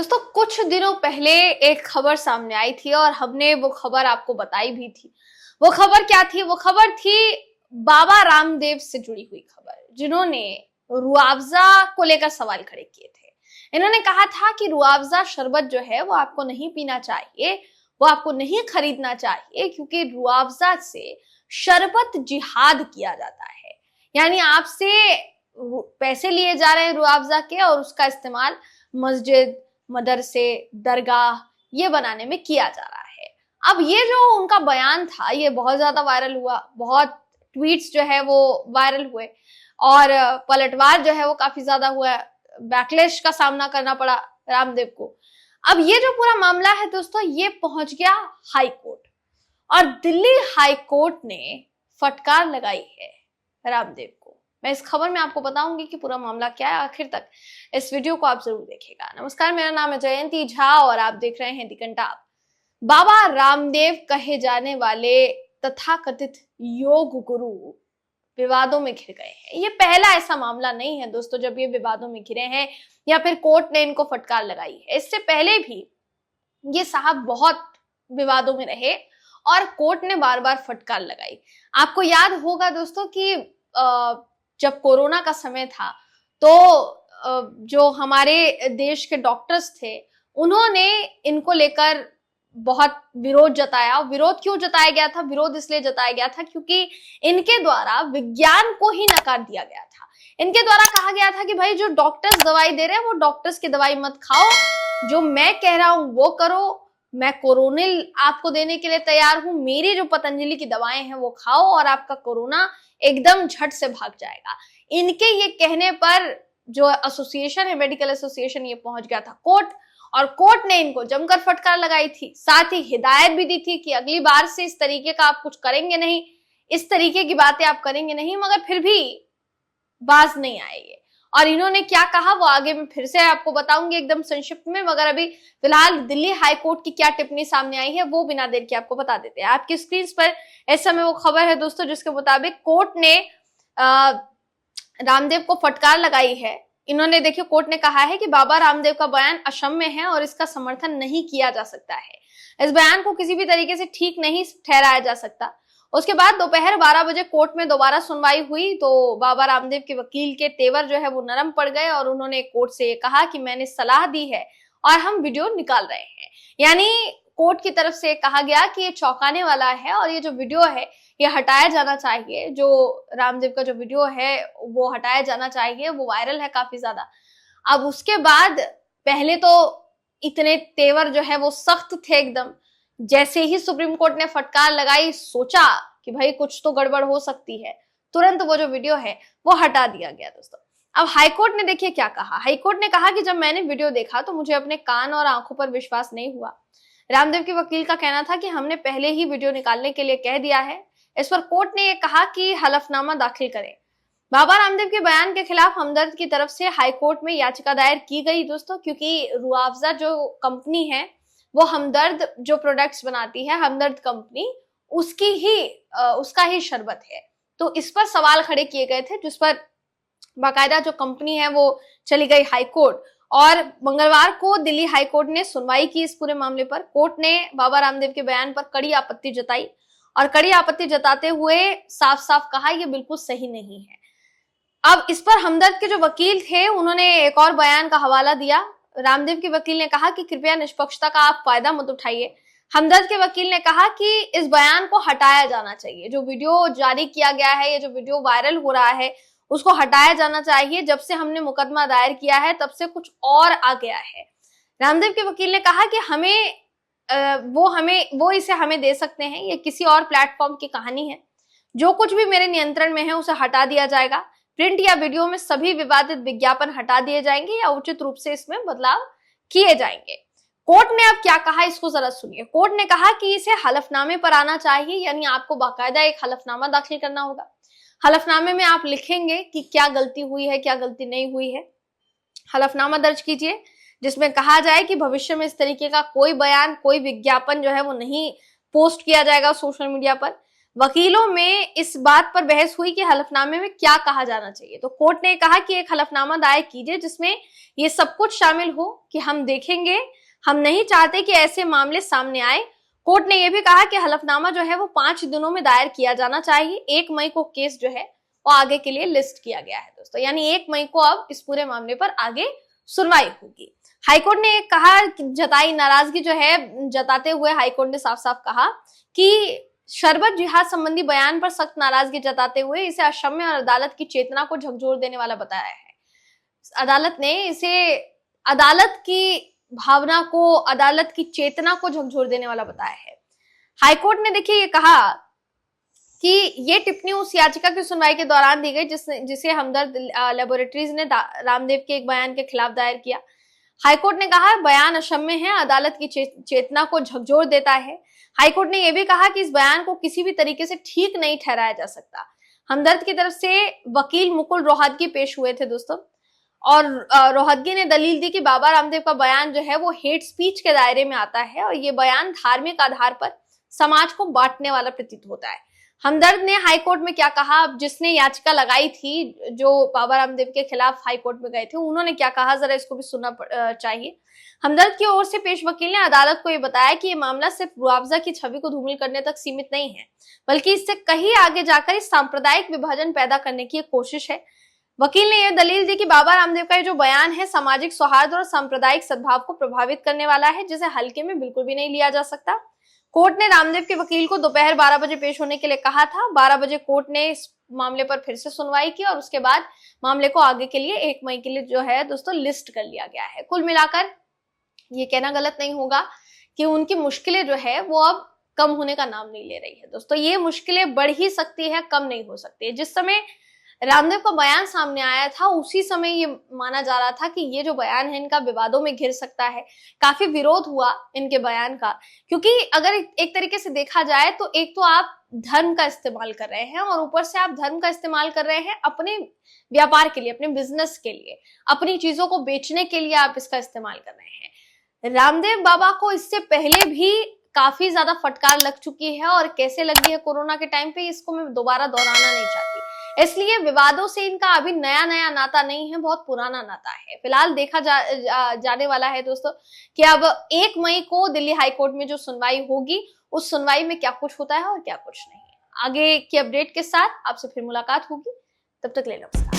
दोस्तों कुछ दिनों पहले एक खबर सामने आई थी और हमने वो खबर आपको बताई भी थी। वो खबर क्या थी? वो खबर थी बाबा रामदेव से जुड़ी हुई खबर, जिन्होंने रुआवजा को लेकर सवाल खड़े किए थे। इन्होंने कहा था कि रुआवजा शरबत जो है वो आपको नहीं पीना चाहिए, वो आपको नहीं खरीदना चाहिए, क्योंकि रुआवजा से शरबत जिहाद किया जाता है। यानी आपसे पैसे लिए जा रहे हैं रुआवजा के और उसका इस्तेमाल मस्जिद, मदरसे, दरगाह ये बनाने में किया जा रहा है। अब ये जो उनका बयान था ये बहुत ज्यादा वायरल हुआ, बहुत ट्वीट्स जो है वो वायरल हुए और पलटवार जो है वो काफी ज्यादा हुआ, बैकलैश का सामना करना पड़ा रामदेव को। अब ये जो पूरा मामला है दोस्तों ये पहुंच गया हाई कोर्ट और दिल्ली हाई कोर्ट ने फटकार लगाई है रामदेव को। मैं इस खबर में आपको बताऊंगी कि पूरा मामला क्या है। आखिर तक इस वीडियो को आप जरूर देखिएगा। नमस्कार, मेरा नाम है जयंती झा और आप देख रहे हैं दी कंटाप। बाबा रामदेव कहे जाने वाले तथाकथित योग गुरु विवादों में घिर गए हैं। ये पहला ऐसा मामला नहीं है दोस्तों जब ये विवादों में घिरे हैं या फिर कोर्ट ने इनको फटकार लगाई है। इससे पहले भी ये साहब बहुत विवादों में रहे और कोर्ट ने बार बार फटकार लगाई। आपको याद होगा दोस्तों कि जब कोरोना का समय था तो जो हमारे देश के डॉक्टर्स थे उन्होंने इनको लेकर बहुत विरोध जताया। विरोध क्यों जताया गया था? विरोध इसलिए जताया गया था क्योंकि इनके द्वारा विज्ञान को ही नकार दिया गया था। इनके द्वारा कहा गया था कि भाई जो डॉक्टर्स दवाई दे रहे हैं वो डॉक्टर्स की दवाई मत खाओ, जो मैं कह रहा हूं वो करो, मैं कोरोनिल आपको देने के लिए तैयार हूं, मेरी जो पतंजलि की दवाएं हैं वो खाओ और आपका कोरोना एकदम झट से भाग जाएगा। इनके ये कहने पर जो एसोसिएशन है, मेडिकल एसोसिएशन, ये पहुंच गया था कोर्ट और कोर्ट ने इनको जमकर फटकार लगाई थी। साथ ही हिदायत भी दी थी कि अगली बार से इस तरीके का आप कुछ करेंगे नहीं, इस तरीके की बातें आप करेंगे नहीं, मगर फिर भी बाज नहीं आएंगे। और इन्होंने क्या कहा वो आगे मैं फिर से आपको बताऊंगी एकदम संक्षिप्त में, मगर अभी फिलहाल दिल्ली हाई कोर्ट की क्या टिप्पणी सामने आई है वो बिना देर के आपको बता देते हैं। आपकी स्क्रीन पर इस समय वो खबर है दोस्तों जिसके मुताबिक कोर्ट ने रामदेव को फटकार लगाई है। इन्होंने देखिए, कोर्ट ने कहा है कि बाबा रामदेव का बयान अक्षम्य है और इसका समर्थन नहीं किया जा सकता है। इस बयान को किसी भी तरीके से ठीक नहीं ठहराया जा सकता। उसके बाद दोपहर 12 बजे कोर्ट में दोबारा सुनवाई हुई तो बाबा रामदेव के वकील के तेवर जो है वो नरम पड़ गए और उन्होंने कोर्ट से ये कहा कि मैंने सलाह दी है और हम वीडियो निकाल रहे हैं। यानी कोर्ट की तरफ से कहा गया कि ये चौंकाने वाला है और ये जो वीडियो है ये हटाया जाना चाहिए। जो रामदेव का जो वीडियो है वो हटाया जाना चाहिए, वो वायरल है काफी ज्यादा। अब उसके बाद पहले तो इतने तेवर जो है वो सख्त थे एकदम। जैसे ही सुप्रीम कोर्ट ने फटकार लगाई, सोचा कि भाई कुछ तो गड़बड़ हो सकती है, तुरंत वो जो वीडियो है वो हटा दिया गया दोस्तों। अब हाईकोर्ट ने देखिए क्या कहा। हाईकोर्ट ने कहा कि जब मैंने वीडियो देखा तो मुझे अपने कान और आंखों पर विश्वास नहीं हुआ। रामदेव के वकील का कहना था कि हमने पहले ही वीडियो निकालने के लिए कह दिया है। इस पर कोर्ट ने यह कहा कि हलफनामा दाखिल करें। बाबा रामदेव के बयान के खिलाफ हमदर्द की तरफ से हाईकोर्ट में याचिका दायर की गई दोस्तों, क्योंकि रुआवजा जो कंपनी है वो हमदर्द जो प्रोडक्ट्स बनाती है, हमदर्द कंपनी, उसका ही शरबत है। तो इस पर सवाल खड़े किए गए थे जिस पर बाकायदा जो कंपनी है वो चली गई हाई कोर्ट और मंगलवार को दिल्ली हाई कोर्ट ने सुनवाई की इस पूरे मामले पर। कोर्ट ने बाबा रामदेव के बयान पर कड़ी आपत्ति जताई और कड़ी आपत्ति जताते हुए साफ साफ कहा यह बिल्कुल सही नहीं है। अब इस पर हमदर्द के जो वकील थे उन्होंने एक और बयान का हवाला दिया। रामदेव के वकील ने कहा कि कृपया निष्पक्षता का आप फायदा मत उठाइए। हमदर्द के वकील ने कहा कि इस बयान को हटाया जाना चाहिए। जो वीडियो जारी किया गया है, ये जो वीडियो वायरल हो रहा है, उसको हटाया जाना चाहिए। जब से हमने मुकदमा दायर किया है तब से कुछ और आ गया है। रामदेव के वकील ने कहा कि वो इसे हमें दे सकते हैं, ये किसी और प्लेटफॉर्म की कहानी है। जो कुछ भी मेरे नियंत्रण में है उसे हटा दिया जाएगा। प्रिंट या वीडियो में सभी विवादित विज्ञापन हटा दिए जाएंगे या उचित रूप से इसमें बदलाव किए जाएंगे। कोर्ट ने अब क्या कहा इसको जरा सुनिए। कोर्ट ने कहा कि इसे हलफनामे पर आना चाहिए, यानी आपको बाकायदा एक हलफनामा दाखिल करना होगा। हलफनामे में आप लिखेंगे कि क्या गलती हुई है, क्या गलती नहीं हुई है। हलफनामा दर्ज कीजिए जिसमें कहा जाए कि भविष्य में इस तरीके का कोई बयान, कोई विज्ञापन जो है वो नहीं पोस्ट किया जाएगा सोशल मीडिया पर। वकीलों में इस बात पर बहस हुई कि हलफनामे में क्या कहा जाना चाहिए। तो कोर्ट ने कहा कि एक हलफनामा दायर कीजिए जिसमें ये सब कुछ शामिल हो कि हम देखेंगे, हम नहीं चाहते कि ऐसे मामले सामने आए। कोर्ट ने यह भी कहा कि हलफनामा जो है वो 5 दिनों में दायर किया जाना चाहिए। 1 मई को केस जो है वो आगे के लिए लिस्ट किया गया है दोस्तों, यानी 1 मई को अब इस पूरे मामले पर आगे सुनवाई होगी। हाईकोर्ट ने कहा, जताई नाराजगी जो है जताते हुए हाईकोर्ट ने साफ साफ कहा कि शरबत जिहाद संबंधी बयान पर सख्त नाराजगी जताते हुए इसे अक्षम्य और अदालत की चेतना को झकझोर देने वाला बताया है। अदालत ने इसे अदालत की भावना को, अदालत की चेतना को झकझोर देने वाला बताया है। हाईकोर्ट ने देखिए ये कहा कि ये टिप्पणी उस याचिका की सुनवाई के दौरान दी गई जिसे हमदर्द लेबोरेटरीज ने रामदेव के एक बयान के खिलाफ दायर किया। हाईकोर्ट ने कहा बयान अक्षम्य है, अदालत की चेतना को झकझोर देता है। हाईकोर्ट ने यह भी कहा कि इस बयान को किसी भी तरीके से ठीक नहीं ठहराया जा सकता। हमदर्द की तरफ से वकील मुकुल रोहतगी पेश हुए थे दोस्तों, और रोहतगी ने दलील दी कि बाबा रामदेव का बयान जो है वो हेट स्पीच के दायरे में आता है और ये बयान धार्मिक आधार पर समाज को बांटने वाला प्रतीत होता है। हमदर्द ने हाईकोर्ट में क्या कहा, जिसने याचिका लगाई थी, जो बाबा रामदेव के खिलाफ हाईकोर्ट में गए थे, उन्होंने क्या कहा, जरा इसको भी सुनना चाहिए। हमदर्द की ओर से पेश वकील ने अदालत को यह बताया कि ये मामला सिर्फ मुआवजा की छवि को धूमिल करने तक सीमित नहीं है, बल्कि इससे कहीं आगे जाकर इस सांप्रदायिक विभाजन पैदा करने की एक कोशिश है। वकील ने यह दलील दी कि बाबा रामदेव का ये जो बयान है सामाजिक सौहार्द और सांप्रदायिक सद्भाव को प्रभावित करने वाला है, जिसे हल्के में बिल्कुल भी नहीं लिया जा सकता। कोर्ट ने रामदेव के वकील को दोपहर 12 बजे पेश होने के लिए कहा था। 12 बजे कोर्ट ने इस मामले पर फिर से सुनवाई की और उसके बाद मामले को आगे के लिए 1 मई के लिए जो है दोस्तों लिस्ट कर लिया गया है। कुल मिलाकर ये कहना गलत नहीं होगा कि उनकी मुश्किलें जो है वो अब कम होने का नाम नहीं ले रही है दोस्तों। ये मुश्किलें बढ़ ही सकती है, कम नहीं हो सकती है। जिस समय रामदेव का बयान सामने आया था उसी समय ये माना जा रहा था कि ये जो बयान है इनका विवादों में घिर सकता है। काफी विरोध हुआ इनके बयान का, क्योंकि अगर एक तरीके से देखा जाए तो एक तो आप धर्म का इस्तेमाल कर रहे हैं और ऊपर से आप धर्म का इस्तेमाल कर रहे हैं अपने व्यापार के लिए, अपने बिजनेस के लिए, अपनी चीजों को बेचने के लिए आप इसका इस्तेमाल कर रहे हैं। रामदेव बाबा को इससे पहले भी काफी ज्यादा फटकार लग चुकी है और कैसे लगी है कोरोना के टाइम पे, इसको मैं दोबारा दोहराना नहीं चाहती। इसलिए विवादों से इनका अभी नया नया नाता नहीं है, बहुत पुराना नाता है। फिलहाल देखा जाने वाला है दोस्तों कि अब 1 मई को दिल्ली हाईकोर्ट में जो सुनवाई होगी उस सुनवाई में क्या कुछ होता है और क्या कुछ नहीं। आगे की अपडेट के साथ आपसे फिर मुलाकात होगी, तब तक ले नमस्कार।